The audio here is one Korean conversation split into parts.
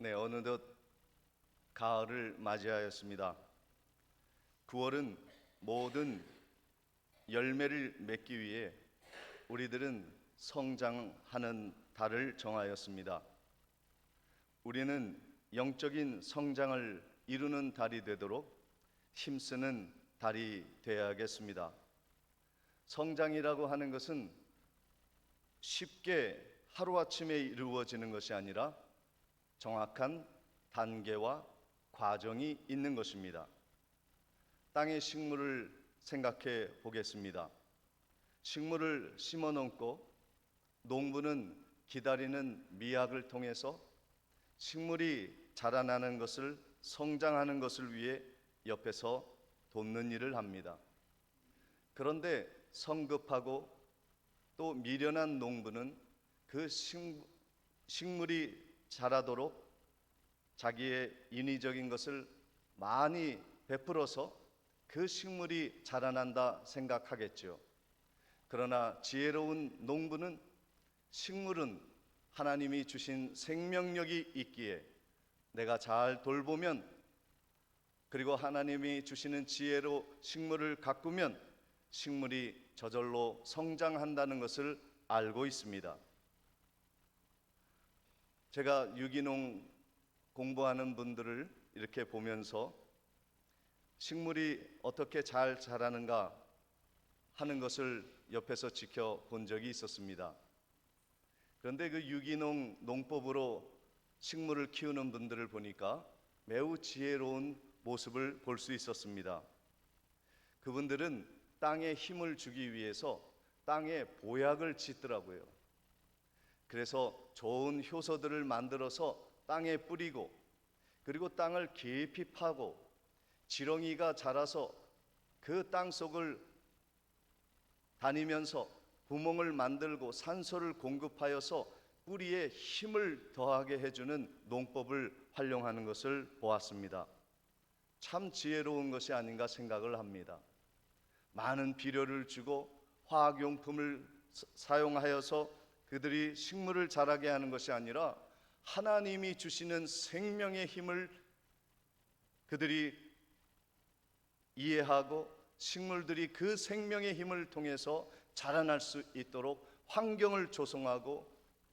네, 어느덧 가을을 맞이하였습니다. 9월은 모든 열매를 맺기 위해 우리들은 성장하는 달을 정하였습니다. 우리는 영적인 성장을 이루는 달이 되도록 힘쓰는 달이 되어야겠습니다. 성장이라고 하는 것은 쉽게 하루아침에 이루어지는 것이 아니라 정확한 단계와 과정이 있는 것입니다. 땅의 식물을 생각해 보겠습니다. 식물을 심어 놓고 농부는 기다리는 미학을 통해서 식물이 자라나는 것을, 성장하는 것을 위해 옆에서 돕는 일을 합니다. 그런데 성급하고 또 미련한 농부는 그 식물이 자라도록 자기의 인위적인 것을 많이 베풀어서 그 식물이 자라난다 생각하겠죠. 그러나 지혜로운 농부는 식물은 하나님이 주신 생명력이 있기에 내가 잘 돌보면, 그리고 하나님이 주시는 지혜로 식물을 가꾸면 식물이 저절로 성장한다는 것을 알고 있습니다. 제가 유기농 공부하는 분들을 이렇게 보면서 식물이 어떻게 잘 자라는가 하는 것을 옆에서 지켜본 적이 있었습니다. 그런데 그 유기농 농법으로 식물을 키우는 분들을 보니까 매우 지혜로운 모습을 볼 수 있었습니다. 그분들은 땅에 힘을 주기 위해서 땅에 보약을 짓더라고요. 그래서 좋은 효소들을 만들어서 땅에 뿌리고, 그리고 땅을 깊이 파고 지렁이가 자라서 그 땅 속을 다니면서 구멍을 만들고 산소를 공급하여서 뿌리에 힘을 더하게 해주는 농법을 활용하는 것을 보았습니다. 참 지혜로운 것이 아닌가 생각을 합니다. 많은 비료를 주고 화학용품을 사용하여서 그들이 식물을 자라게 하는 것이 아니라 하나님이 주시는 생명의 힘을 그들이 이해하고 식물들이 그 생명의 힘을 통해서 자라날 수 있도록 환경을 조성하고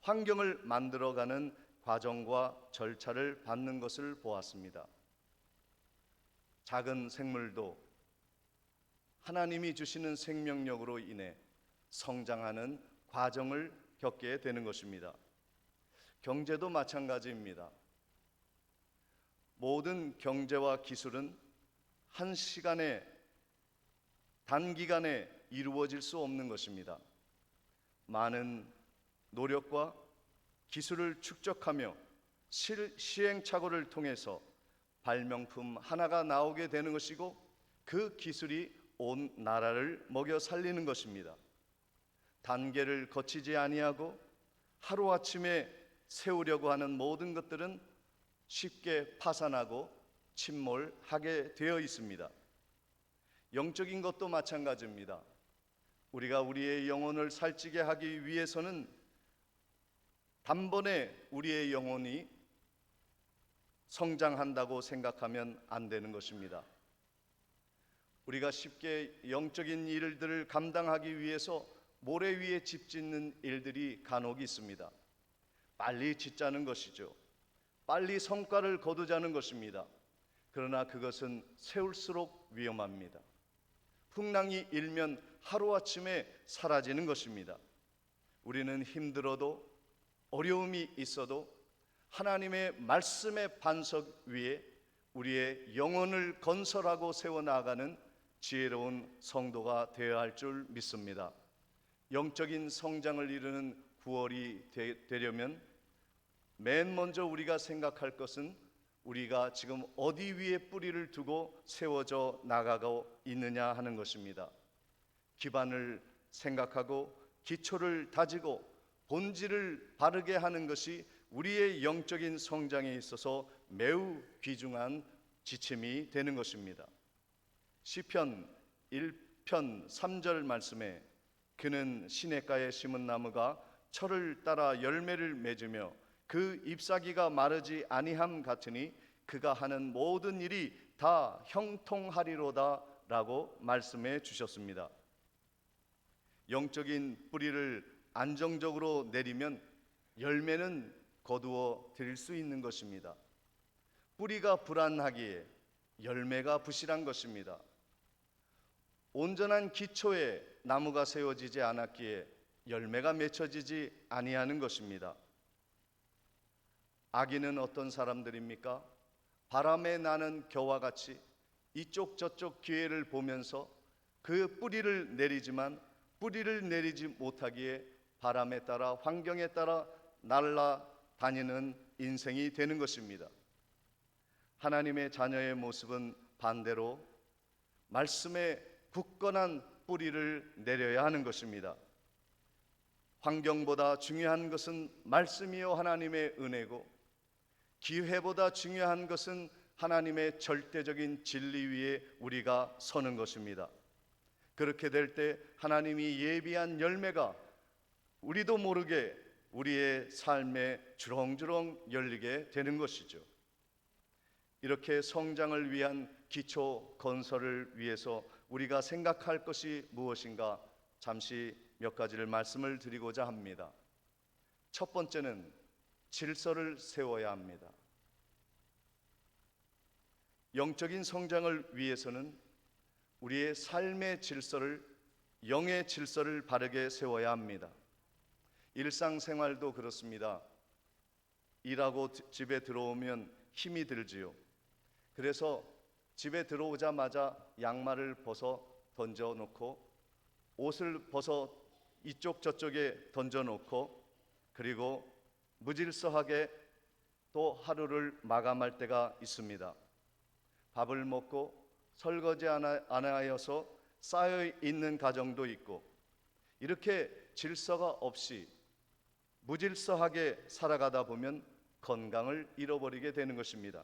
환경을 만들어가는 과정과 절차를 밟는 것을 보았습니다. 작은 생물도 하나님이 주시는 생명력으로 인해 성장하는 과정을 겪게 되는 것입니다. 경제도 마찬가지입니다. 모든 경제와 기술은 한 시간에, 단기간에 이루어질 수 없는 것입니다. 많은 노력과 기술을 축적하며 시행착오를 통해서 발명품 하나가 나오게 되는 것이고, 그 기술이 온 나라를 먹여 살리는 것입니다. 단계를 거치지 아니하고 하루아침에 세우려고 하는 모든 것들은 쉽게 파산하고 침몰하게 되어 있습니다. 영적인 것도 마찬가지입니다. 우리가 우리의 영혼을 살찌게 하기 위해서는 단번에 우리의 영혼이 성장한다고 생각하면 안 되는 것입니다. 우리가 쉽게 영적인 일들을 감당하기 위해서 모래 위에 집 짓는 일들이 간혹 있습니다. 빨리 짓자는 것이죠. 빨리 성과를 거두자는 것입니다. 그러나 그것은 세울수록 위험합니다. 풍랑이 일면 하루아침에 사라지는 것입니다. 우리는 힘들어도 어려움이 있어도 하나님의 말씀의 반석 위에 우리의 영혼을 건설하고 세워나가는 지혜로운 성도가 되어야 할 줄 믿습니다. 영적인 성장을 이루는 9월이 되려면 맨 먼저 우리가 생각할 것은 우리가 지금 어디 위에 뿌리를 두고 세워져 나가고 있느냐 하는 것입니다. 기반을 생각하고 기초를 다지고 본질을 바르게 하는 것이 우리의 영적인 성장에 있어서 매우 귀중한 지침이 되는 것입니다. 시편 1편 3절 말씀에 그는 시냇가에 심은 나무가 철을 따라 열매를 맺으며 그 잎사귀가 마르지 아니함 같으니 그가 하는 모든 일이 다 형통하리로다 라고 말씀해 주셨습니다. 영적인 뿌리를 안정적으로 내리면 열매는 거두어 드릴 수 있는 것입니다. 뿌리가 불안하기에 열매가 부실한 것입니다. 온전한 기초에 나무가 세워지지 않았기에 열매가 맺혀지지 아니하는 것입니다. 악인은 어떤 사람들입니까? 바람에 나는 겨와 같이 이쪽 저쪽 기회를 보면서 그 뿌리를 내리지만 뿌리를 내리지 못하기에 바람에 따라 환경에 따라 날아다니는 인생이 되는 것입니다. 하나님의 자녀의 모습은 반대로 말씀에 굳건한 뿌리를 내려야 하는 것입니다. 환경보다 중요한 것은 말씀이요 하나님의 은혜고, 기회보다 중요한 것은 하나님의 절대적인 진리 위에 우리가 서는 것입니다. 그렇게 될 때 하나님이 예비한 열매가 우리도 모르게 우리의 삶에 주렁주렁 열리게 되는 것이죠. 이렇게 성장을 위한 기초 건설을 위해서 우리가 생각할 것이 무엇인가 잠시 몇 가지를 말씀을 드리고자 합니다. 첫 번째는 질서를 세워야 합니다. 영적인 성장을 위해서는 우리의 삶의 질서를, 영의 질서를 바르게 세워야 합니다. 일상생활도 그렇습니다. 일하고 집에 들어오면 힘이 들지요. 그래서 집에 들어오자마자 양말을 벗어 던져놓고 옷을 벗어 이쪽 저쪽에 던져놓고 그리고 무질서하게 또 하루를 마감할 때가 있습니다. 밥을 먹고 설거지 안 하여서 쌓여있는 가정도 있고, 이렇게 질서가 없이 무질서하게 살아가다 보면 건강을 잃어버리게 되는 것입니다.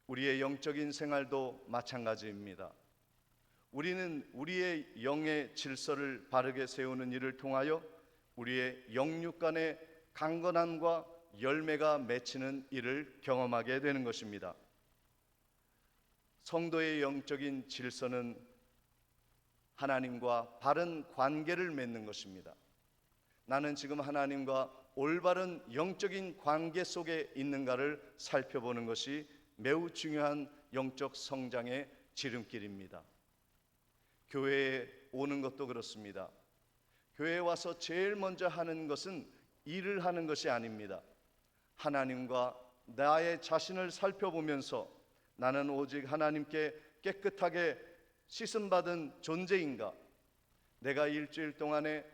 우리의 영적인 생활도 마찬가지입니다. 우리는 우리의 영의 질서를 바르게 세우는 일을 통하여 우리의 영육 간의 강건함과 열매가 맺히는 일을 경험하게 되는 것입니다. 성도의 영적인 질서는 하나님과 바른 관계를 맺는 것입니다. 나는 지금 하나님과 올바른 영적인 관계 속에 있는가를 살펴보는 것이 매우 중요한 영적 성장의 지름길입니다. 교회에 오는 것도 그렇습니다. 교회에 와서 제일 먼저 하는 것은 일을 하는 것이 아닙니다. 하나님과 나의 자신을 살펴보면서 나는 오직 하나님께 깨끗하게 씻음받은 존재인가? 내가 일주일 동안에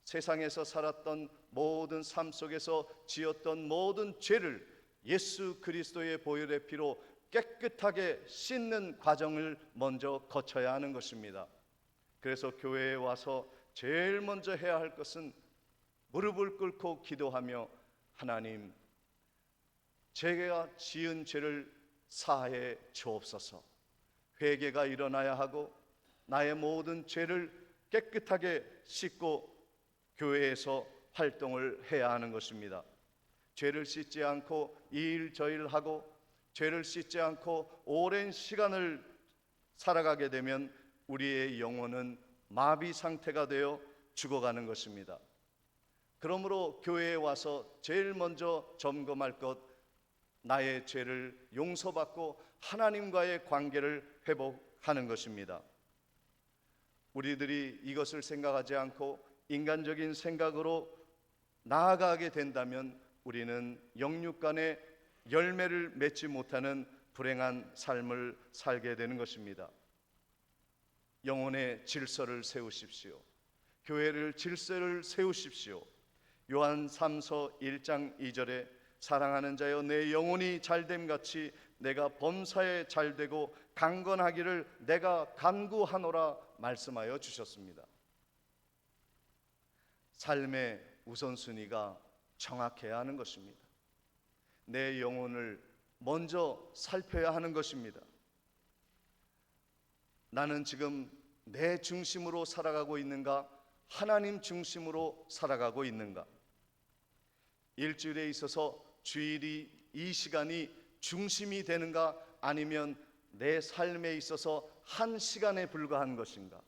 세상에서 살았던 모든 삶 속에서 지었던 모든 죄를 예수 그리스도의 보혈의 피로 깨끗하게 씻는 과정을 먼저 거쳐야 하는 것입니다. 그래서 교회에 와서 제일 먼저 해야 할 것은 무릎을 꿇고 기도하며 하나님, 제가 지은 죄를 사하여 주옵소서. 회개가 일어나야 하고 나의 모든 죄를 깨끗하게 씻고 교회에서 활동을 해야 하는 것입니다. 죄를 씻지 않고 이 일 저 일 하고 죄를 씻지 않고 오랜 시간을 살아가게 되면 우리의 영혼은 마비 상태가 되어 죽어가는 것입니다. 그러므로 교회에 와서 제일 먼저 점검할 것, 나의 죄를 용서받고 하나님과의 관계를 회복하는 것입니다. 우리들이 이것을 생각하지 않고 인간적인 생각으로 나아가게 된다면 우리는 영육 간의 열매를 맺지 못하는 불행한 삶을 살게 되는 것입니다. 영혼의 질서를 세우십시오. 교회를 질서를 세우십시오. 요한 3서 1장 2절에 사랑하는 자여 내 영혼이 잘됨 같이 내가 범사에 잘되고 강건하기를 내가 간구하노라 말씀하여 주셨습니다. 삶의 우선순위가 정확해야 하는 것입니다. 내 영혼을 먼저 살펴야 하는 것입니다. 나는 지금 내 중심으로 살아가고 있는가? 하나님 중심으로 살아가고 있는가? 일주일에 있어서 주일이 이 시간이 중심이 되는가, 아니면 내 삶에 있어서 한 시간에 불과한 것인가?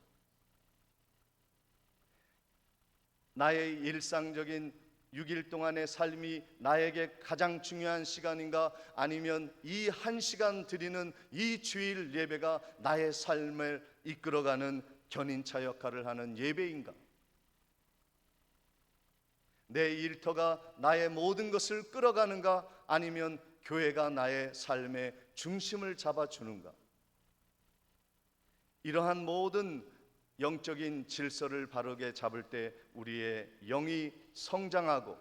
나의 일상적인 6일 동안의 삶이 나에게 가장 중요한 시간인가, 아니면 이 한 시간 드리는 이 주일 예배가 나의 삶을 이끌어가는 견인차 역할을 하는 예배인가? 내 일터가 나의 모든 것을 끌어가는가, 아니면 교회가 나의 삶의 중심을 잡아주는가? 이러한 모든 영적인 질서를 바르게 잡을 때 우리의 영이 성장하고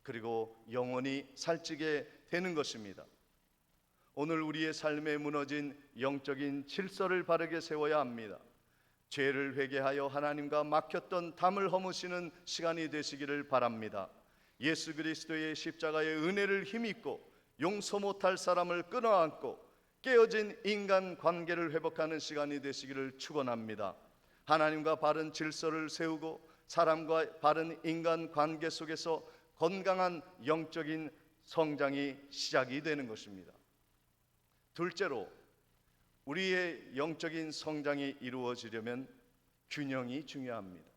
그리고 영혼이 살찌게 되는 것입니다. 오늘 우리의 삶에 무너진 영적인 질서를 바르게 세워야 합니다. 죄를 회개하여 하나님과 막혔던 담을 허무시는 시간이 되시기를 바랍니다. 예수 그리스도의 십자가의 은혜를 힘입고 용서 못할 사람을 끌어안고 깨어진 인간 관계를 회복하는 시간이 되시기를 축원합니다. 하나님과 바른 질서를 세우고 사람과 바른 인간 관계 속에서 건강한 영적인 성장이 시작이 되는 것입니다. 둘째로, 우리의 영적인 성장이 이루어지려면 균형이 중요합니다.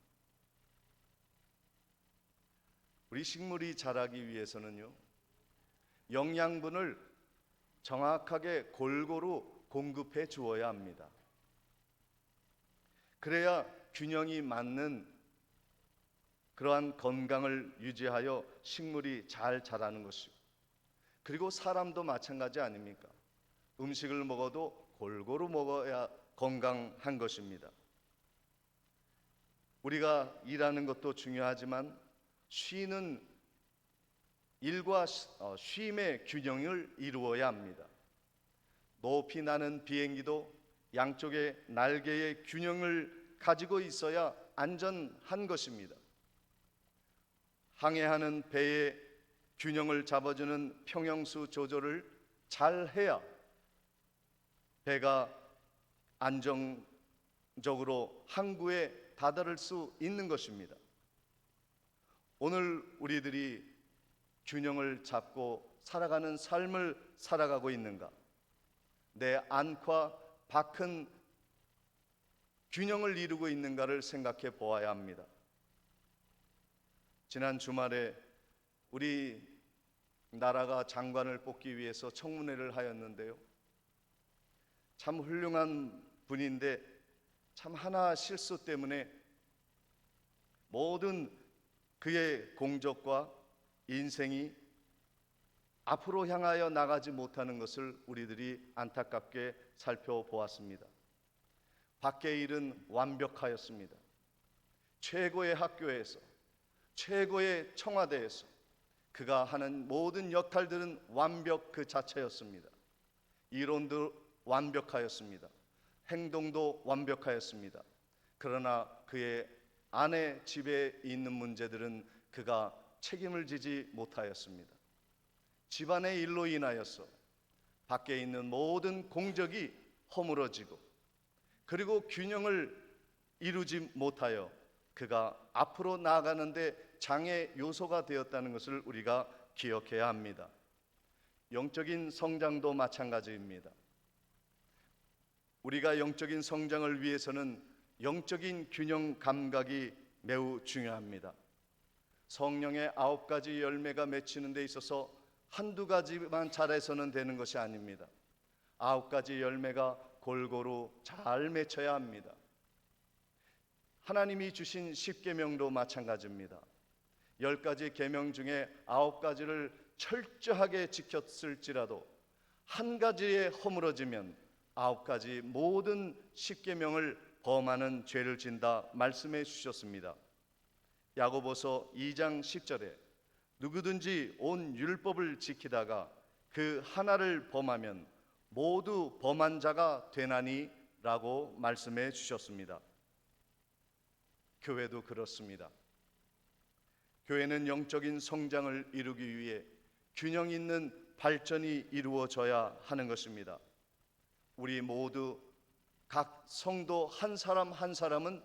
우리 식물이 자라기 위해서는요, 영양분을 정확하게 골고루 공급해 주어야 합니다. 그래야 균형이 맞는 그러한 건강을 유지하여 식물이 잘 자라는 것이고, 그리고 사람도 마찬가지 아닙니까? 음식을 먹어도 골고루 먹어야 건강한 것입니다. 우리가 일하는 것도 중요하지만 쉬는 일과 쉼의 균형을 이루어야 합니다. 높이 나는 비행기도 양쪽의 날개의 균형을 가지고 있어야 안전한 것입니다. 항해하는 배의 균형을 잡아주는 평형수 조절을 잘 해야 배가 안정적으로 항구에 다다를 수 있는 것입니다. 오늘 우리들이 균형을 잡고 살아가는 삶을 살아가고 있는가? 내 안과 밖은 균형을 이루고 있는가를 생각해 보아야 합니다. 지난 주말에 우리 나라가 장관을 뽑기 위해서 청문회를 하였는데요, 참 훌륭한 분인데 참 하나 실수 때문에 모든 그의 공적과 인생이 앞으로 향하여 나가지 못하는 것을 우리들이 안타깝게 살펴보았습니다. 밖의 일은 완벽하였습니다. 최고의 학교에서, 최고의 청와대에서 그가 하는 모든 역할들은 완벽 그 자체였습니다. 이론도 완벽하였습니다. 행동도 완벽하였습니다. 그러나 그의 아내 집에 있는 문제들은 그가 책임을 지지 못하였습니다. 집안의 일로 인하여서 밖에 있는 모든 공적이 허물어지고, 그리고 균형을 이루지 못하여 그가 앞으로 나아가는데 장애 요소가 되었다는 것을 우리가 기억해야 합니다. 영적인 성장도 마찬가지입니다. 우리가 영적인 성장을 위해서는 영적인 균형 감각이 매우 중요합니다. 성령의 9가지 열매가 맺히는 데 있어서 한두 가지만 잘해서는 되는 것이 아닙니다. 9가지 열매가 골고루 잘 맺혀야 합니다. 하나님이 주신 10계명도 마찬가지입니다. 10가지 계명 중에 9가지를 철저하게 지켰을지라도 한 가지에 허물어지면 9가지 모든 10계명을 범하는 죄를 진다 말씀해 주셨습니다. 야고보서 2장 10절에 누구든지 온 율법을 지키다가 그 하나를 범하면 모두 범한 자가 되나니 라고 말씀해 주셨습니다. 교회도 그렇습니다. 교회는 영적인 성장을 이루기 위해 균형 있는 발전이 이루어져야 하는 것입니다. 우리 모두 각 성도 한 사람 한 사람은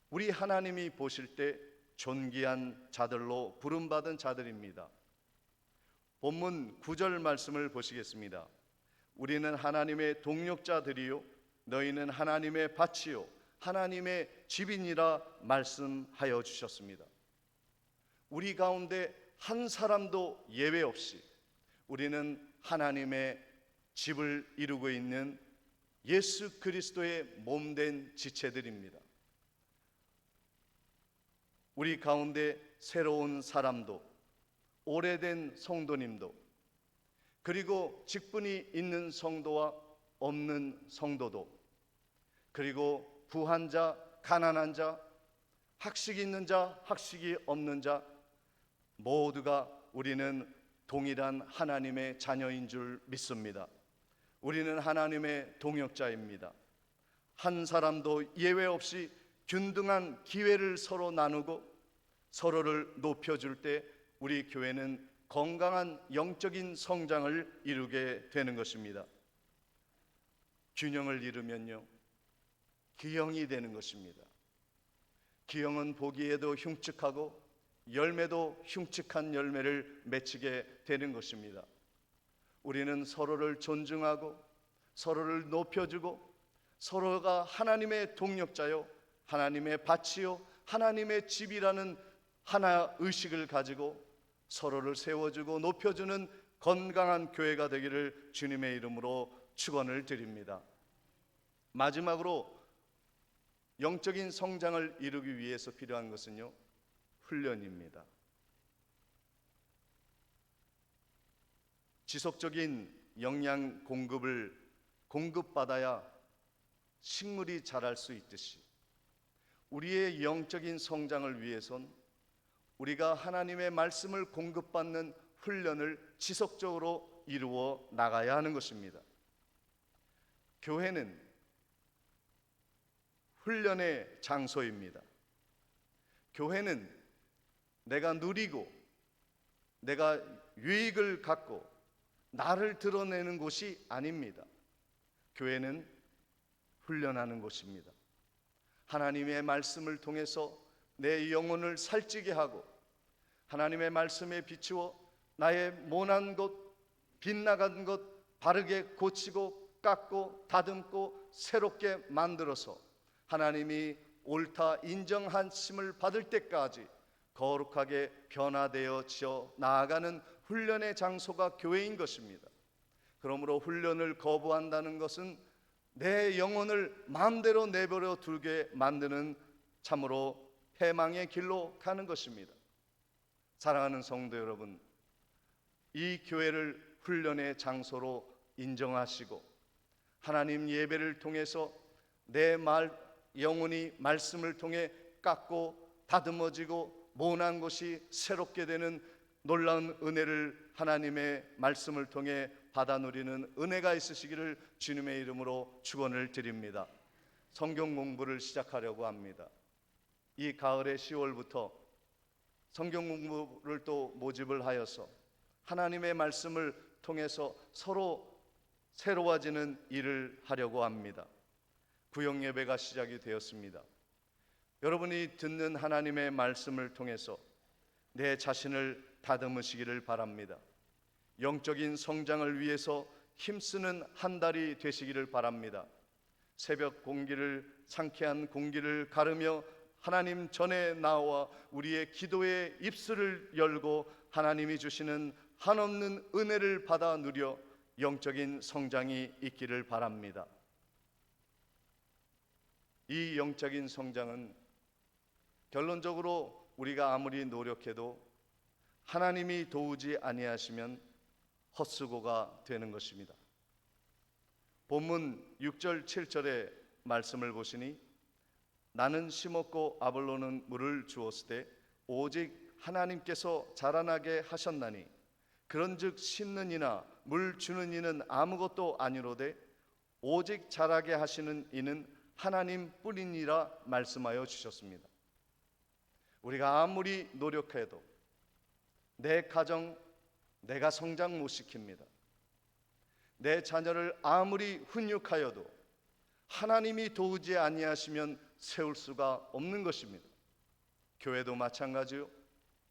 우리 하나님이 보실 때 존귀한 자들로 부름받은 자들입니다. 본문 9절 말씀을 보시겠습니다. 우리는 하나님의 동역자들이요 너희는 하나님의 밭이요 하나님의 집이니라 말씀하여 주셨습니다. 우리 가운데 한 사람도 예외 없이 우리는 하나님의 집을 이루고 있는 예수 그리스도의 몸된 지체들입니다. 우리 가운데 새로운 사람도, 오래된 성도님도, 그리고 직분이 있는 성도와 없는 성도도, 그리고 부한 자, 가난한 자, 학식이 있는 자, 학식이 없는 자, 모두가 우리는 동일한 하나님의 자녀인 줄 믿습니다. 우리는 하나님의 동역자입니다. 한 사람도 예외 없이 균등한 기회를 서로 나누고 서로를 높여줄 때 우리 교회는 건강한 영적인 성장을 이루게 되는 것입니다. 균형을 이루면요 기형이 되는 것입니다. 기형은 보기에도 흉측하고 열매도 흉측한 열매를 맺히게 되는 것입니다. 우리는 서로를 존중하고 서로를 높여주고 서로가 하나님의 동역자요 하나님의 밭이요 하나님의 집이라는 하나 의식을 가지고 서로를 세워주고 높여주는 건강한 교회가 되기를 주님의 이름으로 축원을 드립니다. 마지막으로 영적인 성장을 이루기 위해서 필요한 것은요 훈련입니다. 지속적인 영양 공급을 공급받아야 식물이 자랄 수 있듯이 우리의 영적인 성장을 위해선 우리가 하나님의 말씀을 공급받는 훈련을 지속적으로 이루어 나가야 하는 것입니다. 교회는 훈련의 장소입니다. 교회는 내가 누리고 내가 유익을 갖고 나를 드러내는 곳이 아닙니다. 교회는 훈련하는 곳입니다. 하나님의 말씀을 통해서 내 영혼을 살찌게 하고 하나님의 말씀에 비추어 나의 모난 것, 빗나간 것 바르게 고치고 깎고 다듬고 새롭게 만들어서 하나님이 옳다 인정하심을 받을 때까지 거룩하게 변화되어져 나아가는 훈련의 장소가 교회인 것입니다. 그러므로 훈련을 거부한다는 것은 내 영혼을 마음대로 내버려 두게 만드는 참으로 패망의 길로 가는 것입니다. 사랑하는 성도 여러분, 이 교회를 훈련의 장소로 인정하시고 하나님 예배를 통해서 내 영혼이 말씀을 통해 깎고 다듬어지고 모난 것이 새롭게 되는 놀라운 은혜를 하나님의 말씀을 통해 받아 누리는 은혜가 있으시기를 주님의 이름으로 축원을 드립니다. 성경 공부를 시작하려고 합니다. 이 가을의 10월부터 성경 공부를 또 모집을 하여서 하나님의 말씀을 통해서 서로 새로워지는 일을 하려고 합니다. 구역 예배가 시작이 되었습니다. 여러분이 듣는 하나님의 말씀을 통해서 내 자신을 다듬으시기를 바랍니다. 영적인 성장을 위해서 힘쓰는 한 달이 되시기를 바랍니다. 새벽 공기를 상쾌한 공기를 가르며 하나님 전에 나와 우리의 기도의 입술을 열고 하나님이 주시는 한없는 은혜를 받아 누려 영적인 성장이 있기를 바랍니다. 이 영적인 성장은 결론적으로 우리가 아무리 노력해도 하나님이 도우지 아니하시면 헛수고가 되는 것입니다. 본문 6절 7절의 말씀을 보시니 나는 심었고 아볼로는 물을 주었을 때 오직 하나님께서 자라나게 하셨나니 그런즉 심는 이나 물 주는 이는 아무것도 아니로되 오직 자라게 하시는 이는 하나님 뿐이니라 말씀하여 주셨습니다. 우리가 아무리 노력해도 내 가정 내가 성장 못 시킵니다. 내 자녀를 아무리 훈육하여도 하나님이 도우지 아니하시면 세울 수가 없는 것입니다. 교회도 마찬가지요.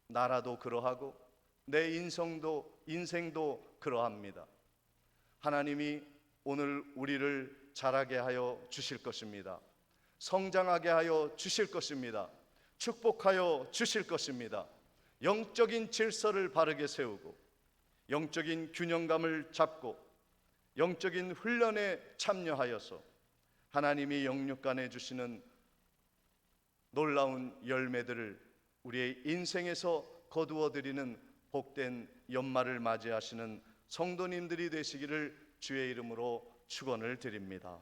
나라도 그러하고 내 인생도 그러합니다. 하나님이 오늘 우리를 자라게 하여 주실 것입니다. 성장하게 하여 주실 것입니다. 축복하여 주실 것입니다. 영적인 질서를 바르게 세우고 영적인 균형감을 잡고 영적인 훈련에 참여하여서 하나님이 영육간에 주시는 놀라운 열매들을 우리의 인생에서 거두어드리는 복된 연말을 맞이하시는 성도님들이 되시기를 주의 이름으로 축원을 드립니다.